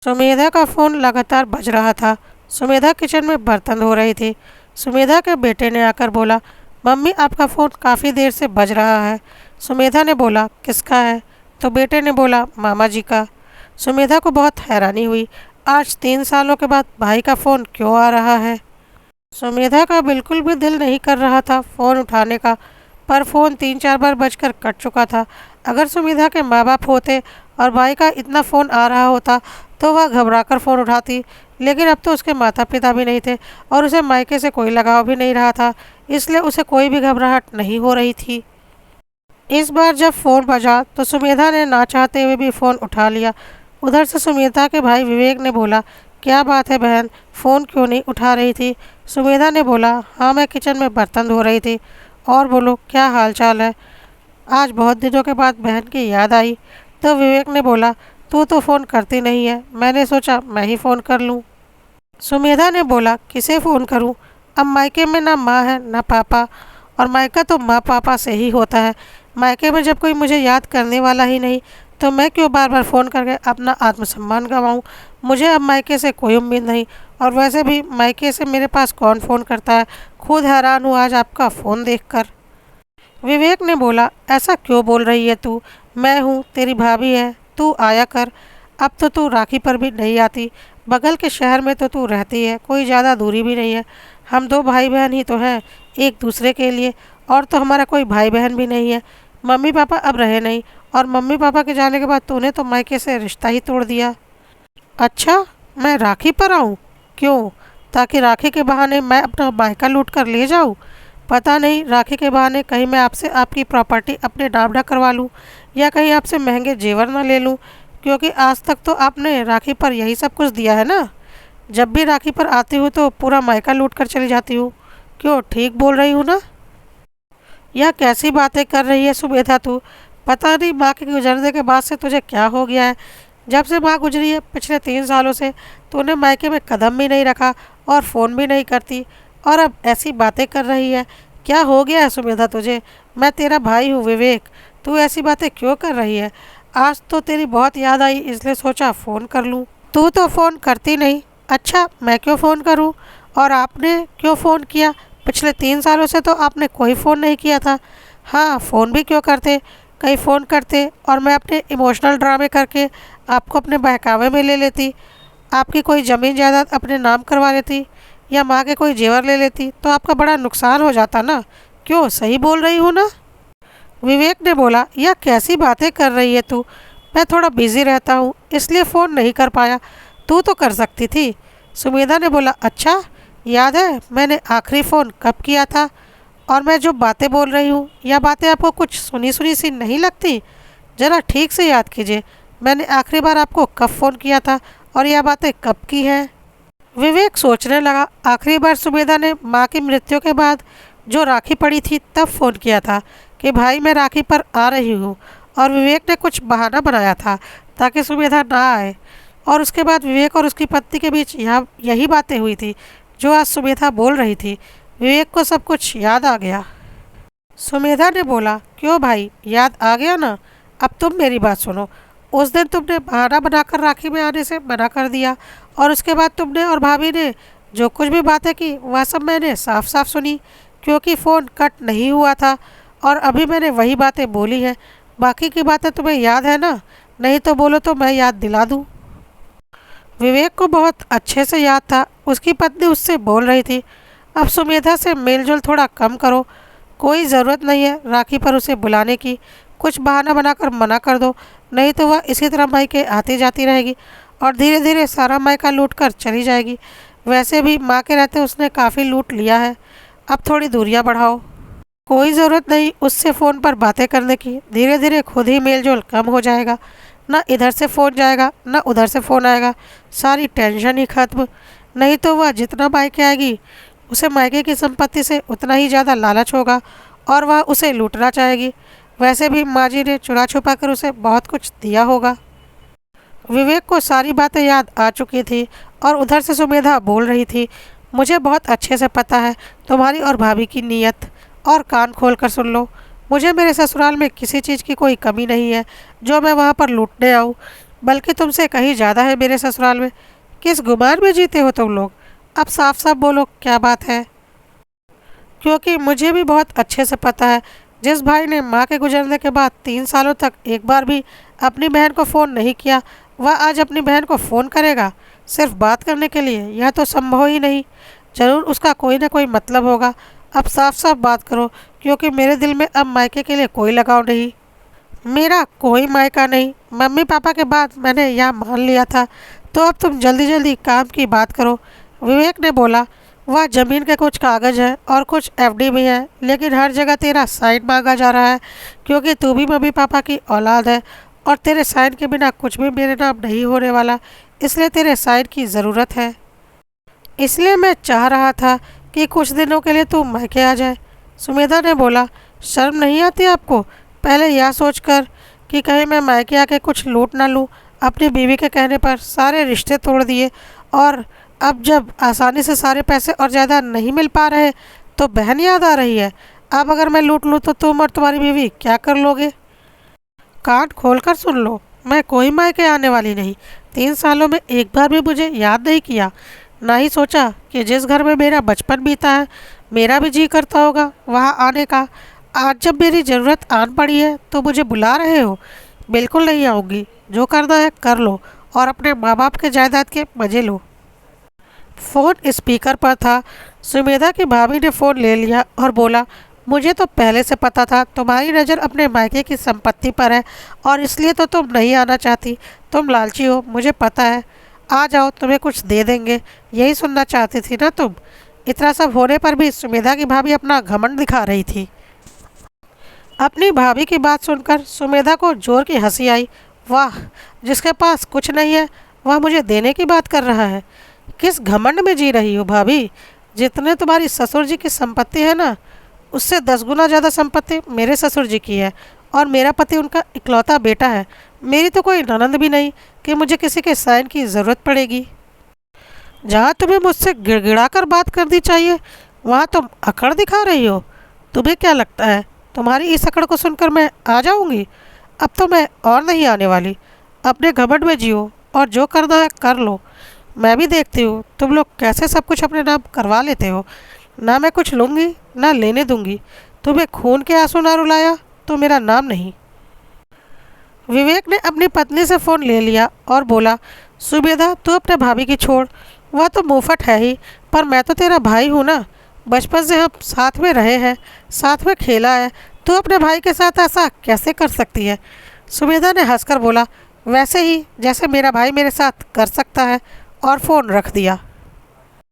सुमेधा का फ़ोन लगातार बज रहा था। सुमेधा किचन में बर्तन धो रही थी। सुमेधा के बेटे ने आकर बोला, मम्मी आपका फ़ोन काफ़ी देर से बज रहा है। सुमेधा ने बोला, किसका है? तो बेटे ने बोला, मामा जी का। सुमेधा को बहुत हैरानी हुई। आज 3 सालों के बाद भाई का फ़ोन क्यों आ रहा है? सुमेधा का बिल्कुल भी दिल नहीं कर रहा था फ़ोन उठाने का, पर फ़ोन 3-4 बार बजकर कट चुका था। अगर सुमेधा के माँ बाप होते और भाई का इतना फ़ोन आ रहा होता तो वह घबराकर फ़ोन उठाती, लेकिन अब तो उसके माता पिता भी नहीं थे और उसे मायके से कोई लगाव भी नहीं रहा था, इसलिए उसे कोई भी घबराहट नहीं हो रही थी। इस बार जब फ़ोन बजा तो सुमेधा ने ना चाहते हुए भी फ़ोन उठा लिया। उधर से सुमेधा के भाई विवेक ने बोला, क्या बात है बहन, फ़ोन क्यों नहीं उठा रही थी? सुमेधा ने बोला, हाँ मैं किचन में बर्तन धो रही थी। और बोलो क्या हाल चाल है? आज बहुत दिनों के बाद बहन की याद आई। तो विवेक ने बोला, तू तो फ़ोन करती नहीं है, मैंने सोचा मैं ही फ़ोन कर लूँ। सुमेधा ने बोला, किसे फ़ोन करूं? अब मायके में ना माँ है ना पापा, और मायका तो माँ पापा से ही होता है। मायके में जब कोई मुझे याद करने वाला ही नहीं तो मैं क्यों बार बार फ़ोन करके अपना आत्मसम्मान गंवाऊं? मुझे अब मायके से कोई उम्मीद नहीं, और वैसे भी मायके से मेरे पास कौन फ़ोन करता है? खुद हैरान हूँ आज आपका फ़ोन देखकर। विवेक ने बोला, ऐसा क्यों बोल रही है तू? मैं हूँ, तेरी भाभी है, तू आया कर। अब तो तू राखी पर भी नहीं आती। बगल के शहर में तो तू रहती है, कोई ज़्यादा दूरी भी नहीं है। हम दो भाई बहन ही तो हैं एक दूसरे के लिए, और तो हमारा कोई भाई बहन भी नहीं है। मम्मी पापा अब रहे नहीं, और मम्मी पापा के जाने के बाद तूने तो मायके से रिश्ता ही तोड़ दिया। अच्छा, मैं राखी पर आऊँ? क्यों? ताकि राखी के बहाने मैं अपना मायका लूट कर ले जाऊँ? पता नहीं, राखी के बहाने कहीं मैं आपसे आपकी प्रॉपर्टी अपने नाम ना करवा लूँ, या कहीं आपसे महंगे जेवर ना ले लूँ, क्योंकि आज तक तो आपने राखी पर यही सब कुछ दिया है ना। जब भी राखी पर आती हूँ तो पूरा मायका लूट कर चली जाती हूँ। क्यों, ठीक बोल रही हूँ ना? यह कैसी बातें कर रही है सुमेधा तू? पता नहीं माँ के गुजरने के बाद से तुझे क्या हो गया है। जब से माँ गुजरी है पिछले 3 सालों से तूने मायके में कदम भी नहीं रखा और फ़ोन भी नहीं करती, और अब ऐसी बातें कर रही है। क्या हो गया है सुमेधा तुझे? मैं तेरा भाई हूँ विवेक, तू ऐसी बातें क्यों कर रही है? आज तो तेरी बहुत याद आई इसलिए सोचा फ़ोन कर लूँ। तू तो फ़ोन करती नहीं। अच्छा, मैं क्यों फ़ोन करूँ? और आपने क्यों फ़ोन किया? पिछले 3 सालों से तो आपने कोई फ़ोन नहीं किया था। हाँ, फ़ोन भी क्यों करते? कहीं फ़ोन करते और मैं अपने इमोशनल ड्रामे करके आपको अपने बहकावे में ले लेती, आपकी कोई ज़मीन जायदाद अपने नाम करवा लेती, या माँ के कोई जेवर ले लेती, तो आपका बड़ा नुकसान हो जाता ना। क्यों, सही बोल रही हूँ ना? विवेक ने बोला, यह कैसी बातें कर रही है तू? मैं थोड़ा बिजी रहता हूँ इसलिए फ़ोन नहीं कर पाया, तू तो कर सकती थी। सुमेधा ने बोला, अच्छा, याद है मैंने आखिरी फ़ोन कब किया था? और मैं जो बातें बोल रही हूँ यह बातें आपको कुछ सुनी सुनी सी नहीं लगती? ज़रा ठीक से याद कीजिए, मैंने आखिरी बार आपको कब फ़ोन किया था और यह बातें कब की हैं? विवेक सोचने लगा। आखिरी बार सुमेधा ने माँ की मृत्यु के बाद जो राखी पड़ी थी तब फ़ोन किया था कि भाई मैं राखी पर आ रही हूँ, और विवेक ने कुछ बहाना बनाया था ताकि सुमेधा ना आए, और उसके बाद विवेक और उसकी पत्नी के बीच यहाँ यही बातें हुई थी जो आज सुमेधा बोल रही थी। विवेक को सब कुछ याद आ गया। सुमेधा ने बोला, क्यों भाई, याद आ गया ना? अब तुम मेरी बात सुनो। उस दिन तुमने बहाना बनाकर राखी में आने से मना कर दिया, और उसके बाद तुमने और भाभी ने जो कुछ भी बातें की वह सब मैंने साफ साफ सुनी, क्योंकि फ़ोन कट नहीं हुआ था, और अभी मैंने वही बातें बोली हैं। बाकी की बातें तुम्हें याद है ना? नहीं तो बोलो तो मैं याद दिला दूँ। विवेक को बहुत अच्छे से याद था। उसकी पत्नी उससे बोल रही थी, अब सुमेधा से मेलजोल थोड़ा कम करो। कोई ज़रूरत नहीं है राखी पर उसे बुलाने की। कुछ बहाना बनाकर मना कर दो, नहीं तो वह इसी तरह मायके आती जाती रहेगी और धीरे धीरे सारा मायका लूट कर चली जाएगी। वैसे भी माँ के रहते उसने काफ़ी लूट लिया है। अब थोड़ी दूरियाँ बढ़ाओ। कोई ज़रूरत नहीं उससे फ़ोन पर बातें करने की। धीरे धीरे खुद ही मेलजोल कम हो जाएगा। ना इधर से फ़ोन जाएगा ना उधर से फ़ोन आएगा, सारी टेंशन ही खत्म। नहीं तो वह जितना मायके आएगी उसे मायके की संपत्ति से उतना ही ज़्यादा लालच होगा, और वह उसे लूटना चाहेगी। वैसे भी माँ जी ने चुरा छुपा कर उसे बहुत कुछ दिया होगा। विवेक को सारी बातें याद आ चुकी थी, और उधर से सुमेधा बोल रही थी, मुझे बहुत अच्छे से पता है तुम्हारी और भाभी की नीयत, और कान खोल कर सुन लो। मुझे मेरे ससुराल में किसी चीज़ की कोई कमी नहीं है जो मैं वहाँ पर लूटने आऊँ। बल्कि तुमसे कहीं ज़्यादा है मेरे ससुराल में। किस गुमान में जीते हो तुम लोग? अब साफ साफ बोलो, क्या बात है? क्योंकि मुझे भी बहुत अच्छे से पता है, जिस भाई ने माँ के गुजरने के बाद 3 सालों तक एक बार भी अपनी बहन को फ़ोन नहीं किया, वह आज अपनी बहन को फ़ोन करेगा सिर्फ बात करने के लिए? यह तो संभव ही नहीं। ज़रूर उसका कोई ना कोई मतलब होगा। अब साफ साफ बात करो, क्योंकि मेरे दिल में अब मायके के लिए कोई लगाव नहीं। मेरा कोई मायका नहीं। मम्मी पापा के बाद मैंने यह मान लिया था। तो अब तुम जल्दी जल्दी काम की बात करो। विवेक ने बोला, वह ज़मीन के कुछ कागज़ हैं और कुछ एफडी भी है, लेकिन हर जगह तेरा साइन मांगा जा रहा है, क्योंकि तू भी मम्मी पापा की औलाद है और तेरे साइन के बिना कुछ भी मेरे नाम नहीं होने वाला, इसलिए तेरे साइन की ज़रूरत है। इसलिए मैं चाह रहा था कि कुछ दिनों के लिए तू मायके आ जाए। सुमेधा ने बोला, शर्म नहीं आती आपको? पहले यह सोचकर कि कहीं मैं मायके आके कुछ लूट ना लूँ। अपनी बीवी के कहने पर सारे रिश्ते तोड़ दिए, और अब जब आसानी से सारे पैसे और ज़्यादा नहीं मिल पा रहे तो बहन याद आ रही है। अब अगर मैं लूट लूँ तो तुम और तुम्हारी बीवी क्या कर लोगे? कान खोल कर सुन लो, मैं कोई मायके आने वाली नहीं। 3 सालों में एक बार भी मुझे याद नहीं किया, ना ही सोचा कि जिस घर में मेरा बचपन बीता है मेरा भी जी करता होगा वहाँ आने का। आज जब मेरी ज़रूरत आन पड़ी है तो मुझे बुला रहे हो? बिल्कुल नहीं आऊँगी। जो करना है कर लो और अपने माँ बाप के जायदाद के मज़े लो। फ़ोन स्पीकर पर था। सुमेधा की भाभी ने फ़ोन ले लिया और बोला, मुझे तो पहले से पता था तुम्हारी नज़र अपने मायके की संपत्ति पर है और इसलिए तो तुम नहीं आना चाहती। तुम लालची हो, मुझे पता है। आ जाओ, तुम्हें कुछ दे देंगे। यही सुनना चाहती थी ना तुम? इतना सब होने पर भी सुमेधा की भाभी अपना घमंड दिखा रही थी। अपनी भाभी की बात सुनकर सुमेधा को जोर की हंसी आई। वाह, जिसके पास कुछ नहीं है वह मुझे देने की बात कर रहा है। किस घमंड में जी रही हो भाभी? जितने तुम्हारी ससुर जी की संपत्ति है ना, उससे 10 गुना ज़्यादा संपत्ति मेरे ससुर जी की है, और मेरा पति उनका इकलौता बेटा है। मेरी तो कोई ननद भी नहीं कि मुझे किसी के साइन की ज़रूरत पड़ेगी। जहाँ तुम्हें मुझसे गिड़गिड़ा कर बात करनी चाहिए वहाँ तुम अकड़ दिखा रही हो। तुम्हें क्या लगता है तुम्हारी इस अकड़ को सुनकर मैं आ जाऊँगी? अब तो मैं और नहीं आने वाली। अपने घमंड में जियो और जो करना है कर लो। मैं भी देखती हूँ तुम लोग कैसे सब कुछ अपने नाम करवा लेते हो। ना मैं कुछ लूँगी ना लेने दूँगी। तुम्हें खून के आंसू ना रुलाया तो मेरा नाम नहीं। विवेक ने अपनी पत्नी से फ़ोन ले लिया और बोला, सुमेधा तू अपने भाभी की छोड़, वह तो मुफ्त है ही, पर मैं तो तेरा भाई हूँ ना। बचपन से हम साथ में रहे हैं, साथ में खेला है। तू अपने भाई के साथ ऐसा कैसे कर सकती है? सुमेधा ने हंसकर बोला, वैसे ही जैसे मेरा भाई मेरे साथ कर सकता है, और फ़ोन रख दिया।